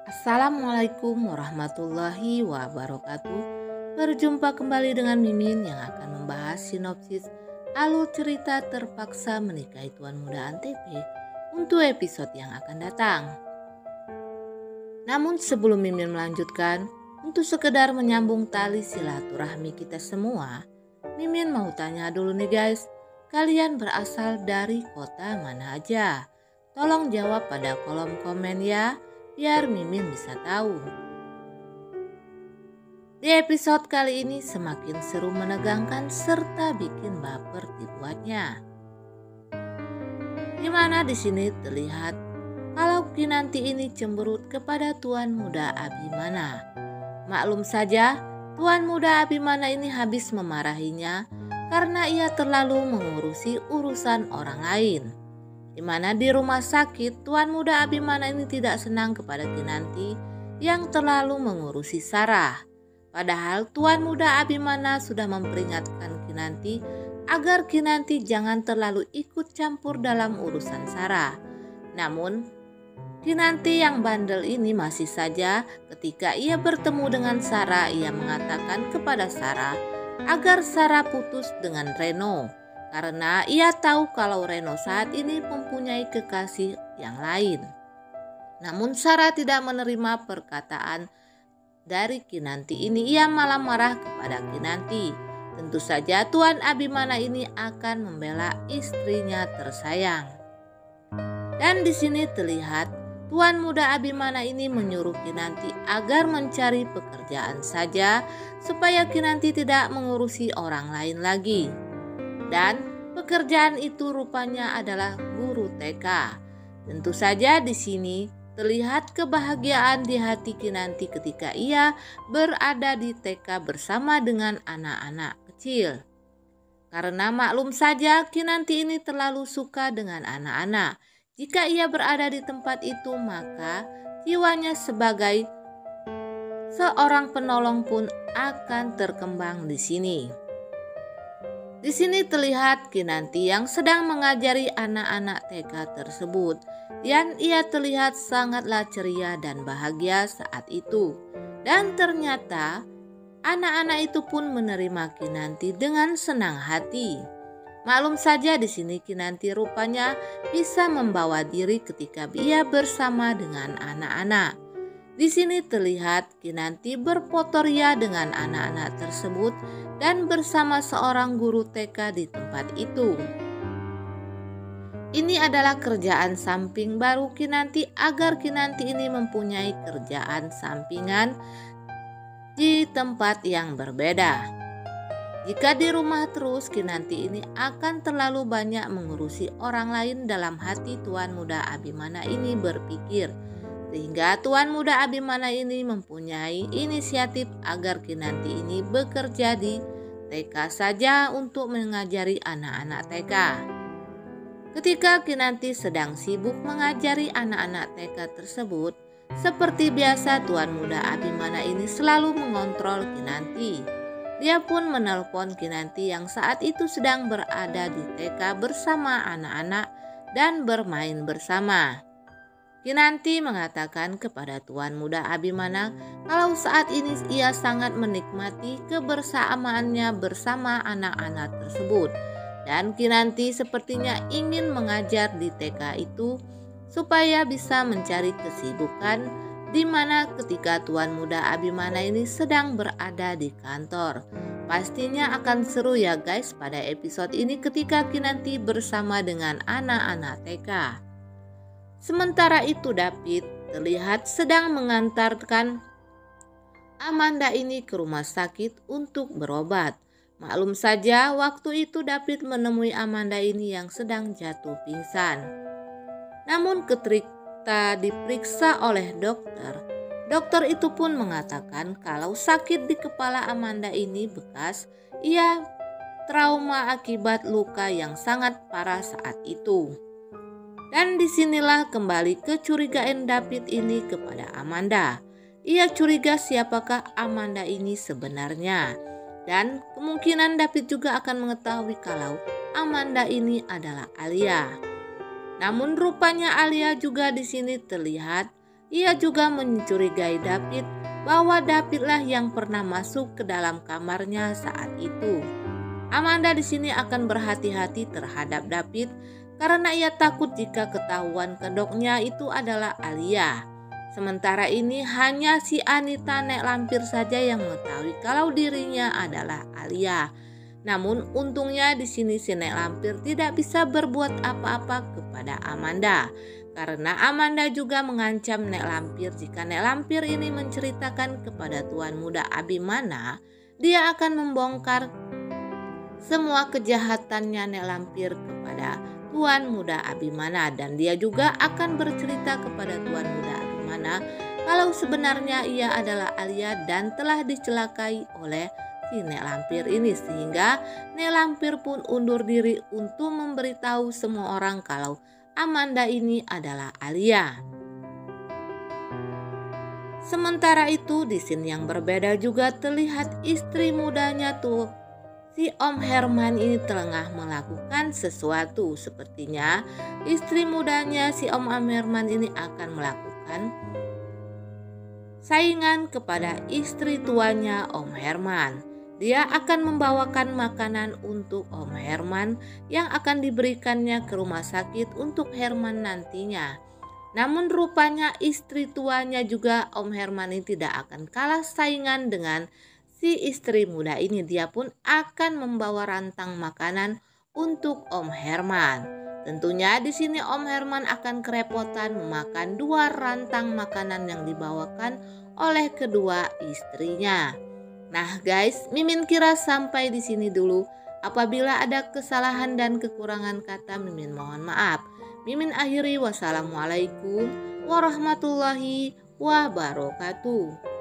Assalamualaikum warahmatullahi wabarakatuh. Berjumpa kembali dengan Mimin yang akan membahas sinopsis alur cerita Terpaksa Menikahi Tuan Muda Antv untuk episode yang akan datang. Namun sebelum Mimin melanjutkan, untuk sekedar menyambung tali silaturahmi kita semua, Mimin mau tanya dulu nih guys, kalian berasal dari kota mana aja? Tolong jawab pada kolom komen ya, biar Mimin bisa tahu. Di episode kali ini semakin seru, menegangkan, serta bikin baper dibuatnya. Dimana di sini terlihat kalau Kinanti ini cemberut kepada Tuan Muda Abimana. Maklum saja, Tuan Muda Abimana ini habis memarahinya karena ia terlalu mengurusi urusan orang lain. Di mana di rumah sakit, Tuan Muda Abimana ini tidak senang kepada Kinanti yang terlalu mengurusi Sarah. Padahal Tuan Muda Abimana sudah memperingatkan Kinanti agar Kinanti jangan terlalu ikut campur dalam urusan Sarah. Namun, Kinanti yang bandel ini masih saja ketika ia bertemu dengan Sarah, ia mengatakan kepada Sarah agar Sarah putus dengan Reno. Karena ia tahu kalau Reno saat ini mempunyai kekasih yang lain. Namun Sarah tidak menerima perkataan dari Kinanti ini. Ia malah marah kepada Kinanti. Tentu saja Tuan Abimana ini akan membela istrinya tersayang. Dan di sini terlihat Tuan Muda Abimana ini menyuruh Kinanti agar mencari pekerjaan saja supaya Kinanti tidak mengurusi orang lain lagi. Dan pekerjaan itu rupanya adalah guru TK. Tentu saja di sini terlihat kebahagiaan di hati Kinanti ketika ia berada di TK bersama dengan anak-anak kecil. Karena maklum saja Kinanti ini terlalu suka dengan anak-anak. Jika ia berada di tempat itu, maka jiwanya sebagai seorang penolong pun akan terkembang di sini. Di sini terlihat Kinanti yang sedang mengajari anak-anak TK tersebut, dan ia terlihat sangatlah ceria dan bahagia saat itu. Dan ternyata anak-anak itu pun menerima Kinanti dengan senang hati. Maklum saja di sini Kinanti rupanya bisa membawa diri ketika ia bersama dengan anak-anak. Di sini terlihat Kinanti berfotoria dengan anak-anak tersebut dan bersama seorang guru TK di tempat itu. Ini adalah kerjaan samping baru Kinanti agar Kinanti ini mempunyai kerjaan sampingan di tempat yang berbeda. Jika di rumah terus, Kinanti ini akan terlalu banyak mengurusi orang lain. Dalam hati Tuan Muda Abimana ini berpikir, sehingga Tuan Muda Abimana ini mempunyai inisiatif agar Kinanti ini bekerja di TK saja untuk mengajari anak-anak TK. Ketika Kinanti sedang sibuk mengajari anak-anak TK tersebut, seperti biasa Tuan Muda Abimana ini selalu mengontrol Kinanti. Dia pun menelpon Kinanti yang saat itu sedang berada di TK bersama anak-anak dan bermain bersama. Kinanti mengatakan kepada Tuan Muda Abimana kalau saat ini ia sangat menikmati kebersamaannya bersama anak-anak tersebut. Dan Kinanti sepertinya ingin mengajar di TK itu supaya bisa mencari kesibukan, di mana ketika Tuan Muda Abimana ini sedang berada di kantor. Pastinya akan seru ya guys pada episode ini ketika Kinanti bersama dengan anak-anak TK. Sementara itu David terlihat sedang mengantarkan Amanda ini ke rumah sakit untuk berobat. Maklum saja waktu itu David menemui Amanda ini yang sedang jatuh pingsan. Namun ketika diperiksa oleh dokter itu pun mengatakan kalau sakit di kepala Amanda ini bekas ia trauma akibat luka yang sangat parah saat itu. Dan disinilah kembali kecurigaan David ini kepada Amanda. Ia curiga siapakah Amanda ini sebenarnya. Dan kemungkinan David juga akan mengetahui kalau Amanda ini adalah Alia. Namun rupanya Alia juga di sini terlihat Ia juga mencurigai David bahwa Davidlah yang pernah masuk ke dalam kamarnya saat itu. Amanda di sini akan berhati-hati terhadap David karena ia takut jika ketahuan kedoknya itu adalah Alia. Sementara ini hanya si Anita nek lampir saja yang mengetahui kalau dirinya adalah Alia. Namun untungnya di sini si nek lampir tidak bisa berbuat apa-apa kepada Amanda. Karena Amanda juga mengancam nek lampir jika nek lampir ini menceritakan kepada Tuan Muda Abimana, dia akan membongkar semua kejahatannya nek lampir kepada Tuan Muda Abimana, dan dia juga akan bercerita kepada Tuan Muda Abimana kalau sebenarnya ia adalah Alia dan telah dicelakai oleh si nek lampir ini, sehingga nek lampir pun undur diri untuk memberitahu semua orang kalau Amanda ini adalah Alia. Sementara itu di sini yang berbeda juga terlihat istri mudanya tuh. Si Om Herman ini tengah melakukan sesuatu. Sepertinya istri mudanya si Om Herman ini akan melakukan saingan kepada istri tuanya Om Herman. Dia akan membawakan makanan untuk Om Herman yang akan diberikannya ke rumah sakit untuk Herman nantinya. Namun rupanya istri tuanya juga Om Herman ini tidak akan kalah saingan dengan si istri muda ini. Dia pun akan membawa rantang makanan untuk Om Herman. Tentunya di sini Om Herman akan kerepotan memakan 2 rantang makanan yang dibawakan oleh kedua istrinya. Nah guys, Mimin kira sampai di sini dulu. Apabila ada kesalahan dan kekurangan kata, Mimin mohon maaf. Mimin akhiri, wassalamualaikum warahmatullahi wabarakatuh.